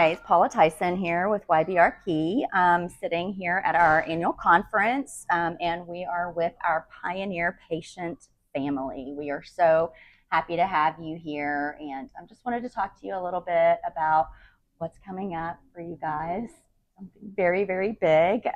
Hi, it's Paula Tyson here with YBRP, sitting here at our annual conference, and we are with our Pioneer patient family. We are so happy to have you here, and I just wanted to talk to you a little bit about what's coming up for you guys. Something very, very big.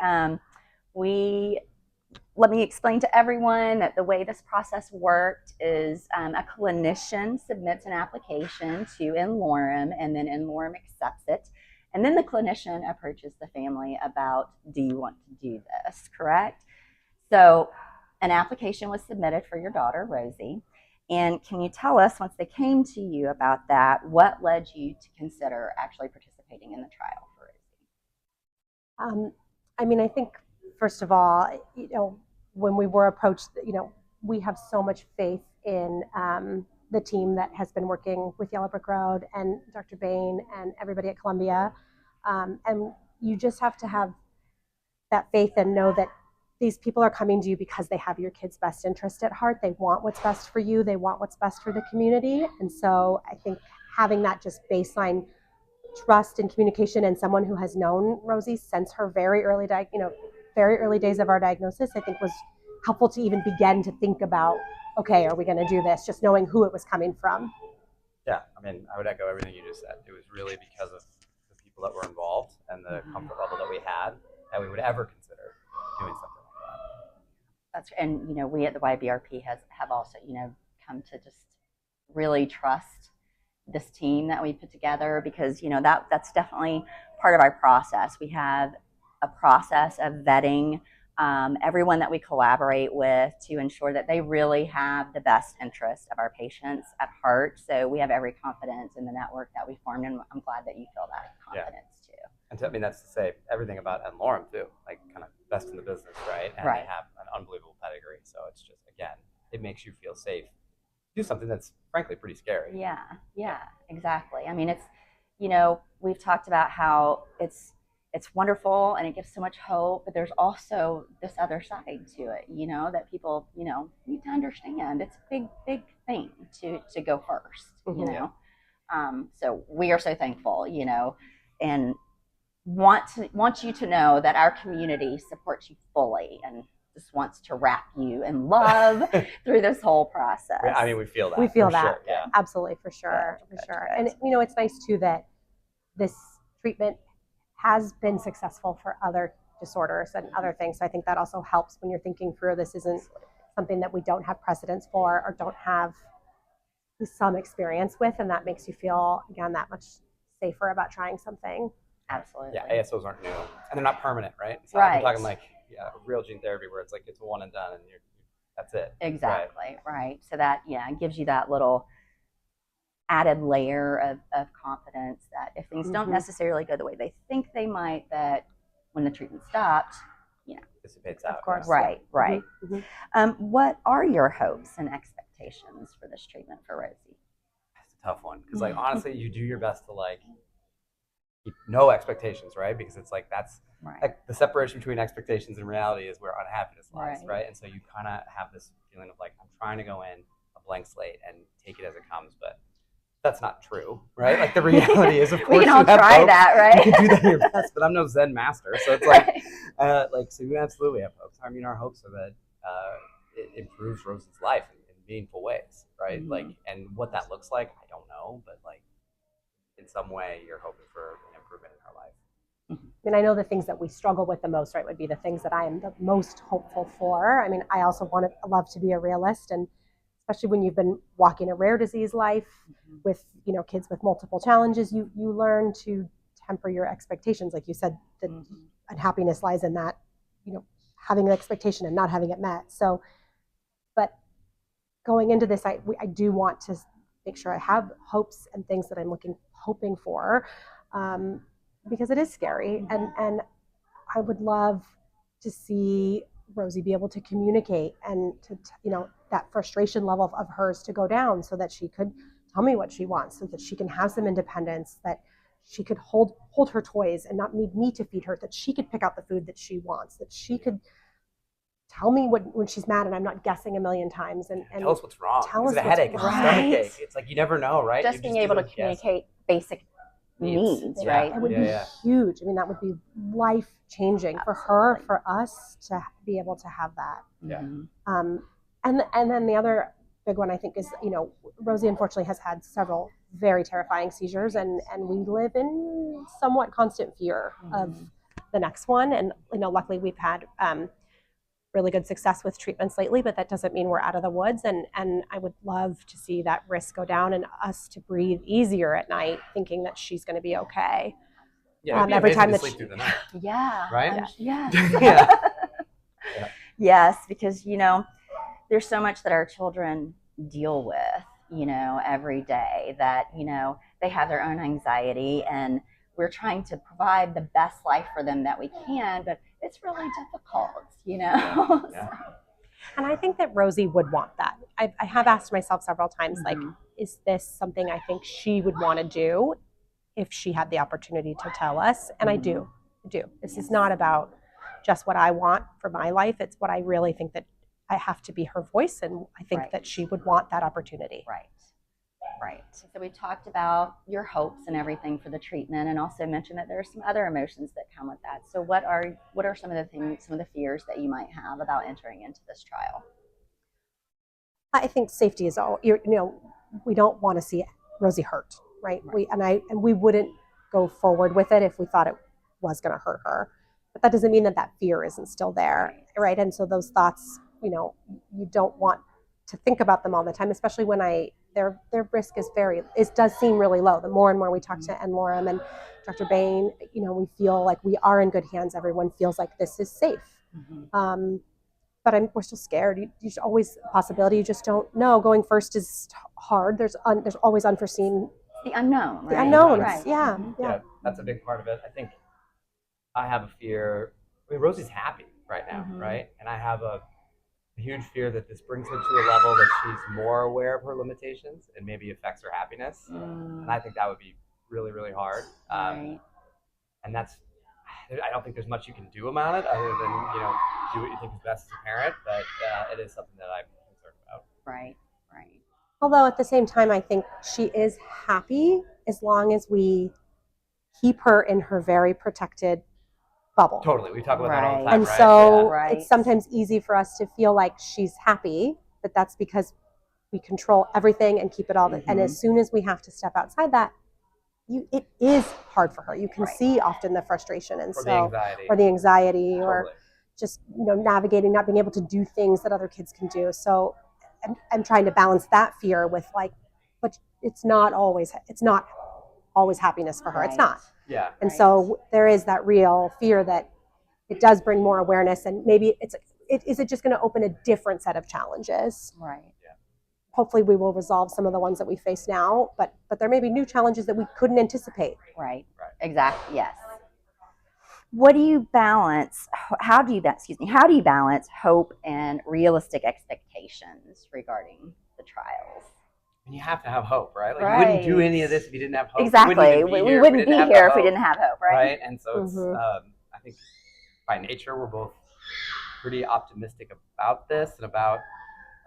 Let me explain to everyone that the way this process worked is a clinician submits an application to n-Lorem, and then n-Lorem accepts it. And then the clinician approaches the family about, do you want to do this, correct? So an application was submitted for your daughter, Rosie. And can you tell us, once they came to you about that, what led you to consider actually participating in the trial for Rosie? I think, first of all, when we were approached, we have so much faith in the team that has been working with Yellow Brick Road and Dr. Bain and everybody at Columbia. And you just have to have that faith and know that these people are coming to you because they have your kid's best interest at heart. They want what's best for you. They want what's best for the community. And so I think having that just baseline trust and communication, and someone who has known Rosie since her very early days of our diagnosis, I think was helpful to even begin to think about, okay, are we going to do this? Just knowing who it was coming from. Yeah, I would echo everything you just said. It was really because of the people that were involved and the comfort level that we had that we would ever consider doing something like that. And we at the YBRP have also come to just really trust this team that we put together, because that's definitely part of our process. We have a process of vetting everyone that we collaborate with to ensure that they really have the best interest of our patients at heart. So we have every confidence in the network that we formed, and I'm glad that you feel that confidence too. And that's to say everything about n-Lorem too, like kind of best in the business, right? And they have an unbelievable pedigree. So it's just, again, it makes you feel safe. Do something that's frankly pretty scary. Yeah, exactly. It's, we've talked about how it's wonderful and it gives so much hope, but there's also this other side to it, that people, need to understand. It's a big thing to go first, so we are so thankful, and want you to know that our community supports you fully and just wants to wrap you in love through this whole process. We feel that. We feel that. Sure. Yeah. Absolutely, for sure. And it's nice too that this treatment has been successful for other disorders and other things. So I think that also helps when you're thinking through, this isn't something that we don't have precedence for or don't have some experience with, and that makes you feel, again, that much safer about trying something. Absolutely. Yeah, ASOs aren't new, and they're not permanent, right? So right. We're talking real gene therapy where it's like it's one and done, and that's it. Exactly. Right. So that gives you that little added layer of confidence that if things don't necessarily go the way they think they might, that when the treatment stopped, dissipates out. Of course. Right. What are your hopes and expectations for this treatment for Rosie? That's a tough one, because honestly, you do your best to keep no expectations, right? Because it's that's the separation between expectations and reality is where unhappiness lies, right? And so you kind of have this feeling of I'm trying to go in a blank slate and take it as it comes, but that's not true, right? The reality is, of course, we can all try hopes. that, right? You can do that your best, but I'm no Zen master, so it's so you absolutely have hopes. Our hopes are that it improves Rosie's life in meaningful ways, right? And what that looks like, I don't know, but in some way, you're hoping for an improvement in her life. I know the things that we struggle with the most, right, would be the things that I am the most hopeful for. I also love to be a realist, and especially when you've been walking a rare disease life with, kids with multiple challenges, you learn to temper your expectations. Like you said, the unhappiness lies in that, having an expectation and not having it met. So, but going into this, I do want to make sure I have hopes and things that I'm hoping for, because it is scary, and I would love to see Rosie be able to communicate and to that frustration level of hers to go down, so that she could tell me what she wants, so that she can have some independence, that she could hold her toys and not need me to feed her, that she could pick out the food that she wants, that she could tell me when she's mad and I'm not guessing a million times. And tell us what's wrong. Tell us a headache? What's Is it a stomach ache? It's you never know, right? Just being able to communicate basic needs, Yeah. right? It would be huge. I mean, that would be life changing for her, for us to be able to have that. Yeah. And then the other big one I think is, Rosie unfortunately has had several very terrifying seizures, and we live in somewhat constant fear of the next one. And luckily we've had really good success with treatments lately, but that doesn't mean we're out of the woods. And I would love to see that risk go down and us to breathe easier at night, thinking that she's going to be okay. Yeah, every time to that sleep through the night. Yeah. Right? Yes. Yeah. Yes, because there's so much that our children deal with, every day that, they have their own anxiety, and we're trying to provide the best life for them that we can, but it's really difficult, Yeah. And I think that Rosie would want that. I have asked myself several times, like, is this something I think she would want to do if she had the opportunity to tell us? And I do. This is not about just what I want for my life. It's what I really think that I have to be her voice, and I think that she would want that opportunity. Right. So we talked about your hopes and everything for the treatment, and also mentioned that there are some other emotions that come with that. So what are some of the things, some of the fears that you might have about entering into this trial? I think safety is all. We don't want to see Rosie hurt, right? We wouldn't go forward with it if we thought it was going to hurt her. But that doesn't mean that fear isn't still there, right? And so those thoughts, you don't want to think about them all the time, especially when their risk it does seem really low. The more and more we talk to n-Lorem and Dr. Bain, we feel like we are in good hands. Everyone feels like this is safe. But we're still scared. There's always a possibility. You just don't know. Going first is hard. There's always unforeseen. The unknown. Right? The unknown. Right. Yeah. That's a big part of it. I think I have a fear. I mean, Rosie's happy right now, right? And I have a huge fear that this brings her to a level that she's more aware of her limitations and maybe affects her happiness. And I think that would be really, really hard. And I don't think there's much you can do about it other than, do what you think is best as a parent, but it is something that I'm concerned about. Right. Although at the same time, I think she is happy as long as we keep her in her very protected bubble. Totally. We talk about that all the time, and right? so it's sometimes easy for us to feel like she's happy, but that's because we control everything and keep it all. And as soon as we have to step outside that, it is hard for her. You can see often the frustration, and the anxiety, or just navigating, not being able to do things that other kids can do. So I'm trying to balance that fear with but it's not always happiness for her. It's not. Yeah. And so there is that real fear that it does bring more awareness, and maybe is it just going to open a different set of challenges? Right. Yeah. Hopefully we will resolve some of the ones that we face now, but there may be new challenges that we couldn't anticipate. Right. Exactly. Yes. What do you balance? How do you balance hope and realistic expectations regarding the trials? And you have to have hope, right? Like you wouldn't do any of this if you didn't have hope. Exactly. We wouldn't be here if we didn't have hope, right? Right. And so it's, I think by nature, we're both pretty optimistic about this and about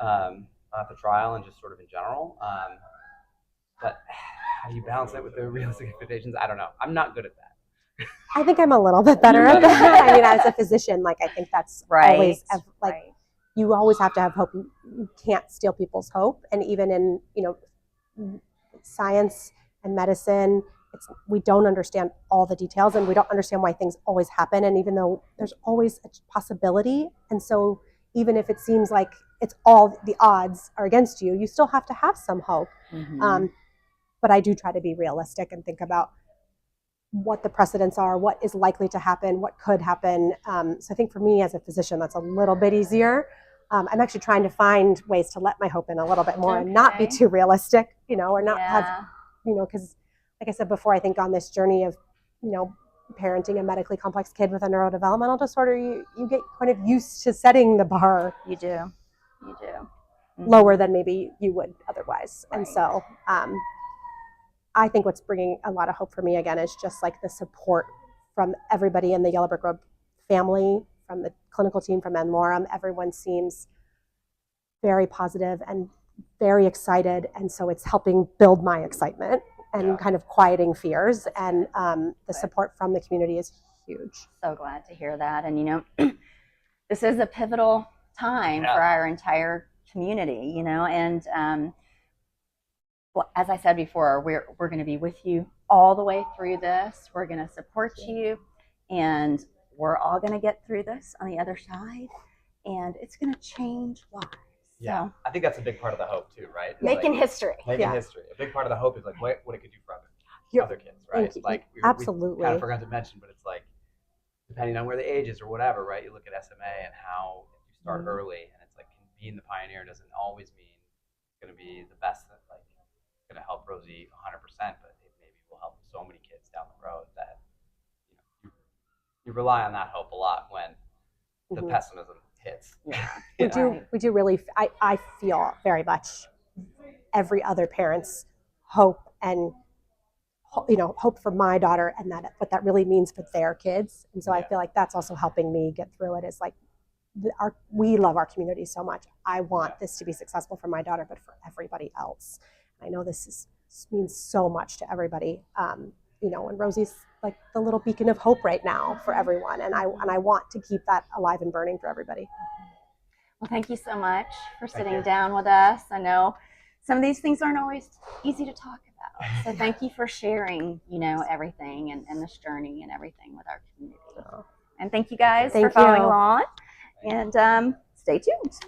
the trial and just sort of in general. But how do you balance it with the realistic expectations? I don't know. I'm not good at that. I think I'm a little bit better at that. I mean, as a physician, I think that's always you always have to have hope. You can't steal people's hope. And even in, science and medicine, we don't understand all the details, and we don't understand why things always happen. And even though there's always a possibility, and so even if it seems like it's all the odds are against you, you still have to have some hope. But I do try to be realistic and think about what the precedents are, what is likely to happen, what could happen. So I think for me as a physician, that's a little bit easier. I'm actually trying to find ways to let my hope in a little bit more and not be too realistic, or not have, because like I said before, I think on this journey of, parenting a medically complex kid with a neurodevelopmental disorder, you get kind of used to setting the bar. You do. Lower than maybe you would otherwise. And so I think what's bringing a lot of hope for me again is just the support from everybody in the Yellow Brick Road family, from the clinical team, from n-Lorem. Everyone seems very positive and very excited, and so it's helping build my excitement. and kind of quieting fears. And the support from the community is huge. So glad to hear that. And, this is a pivotal time for our entire community, and well, as I said before, we're going to be with you all the way through this. We're going to support you, and we're all going to get through this on the other side, and it's going to change lives. Yeah, so, I think that's a big part of the hope too, right? Making history. Making history. A big part of the hope is like what it could do for other kids, right? Like absolutely. We kind of forgot to mention, but it's like depending on where the age is or whatever, right? You look at SMA and how you start early, and it's like being the pioneer doesn't always mean it's going to be the best. Like going to help Rosie 100%, but it maybe will help so many kids down the road that you rely on that hope a lot when the pessimism hits. Yeah. We do really. I feel very much every other parent's hope and hope for my daughter and that what that really means for their kids. And so I feel like that's also helping me get through it. Is like we love our community so much. I want this to be successful for my daughter, but for everybody else. I know this means so much to everybody, and Rosie's like the little beacon of hope right now for everyone, and I want to keep that alive and burning for everybody. Well, thank you so much for sitting down with us. I know some of these things aren't always easy to talk about, so thank you for sharing, everything and this journey and everything with our community. And thank you guys for following along, and stay tuned.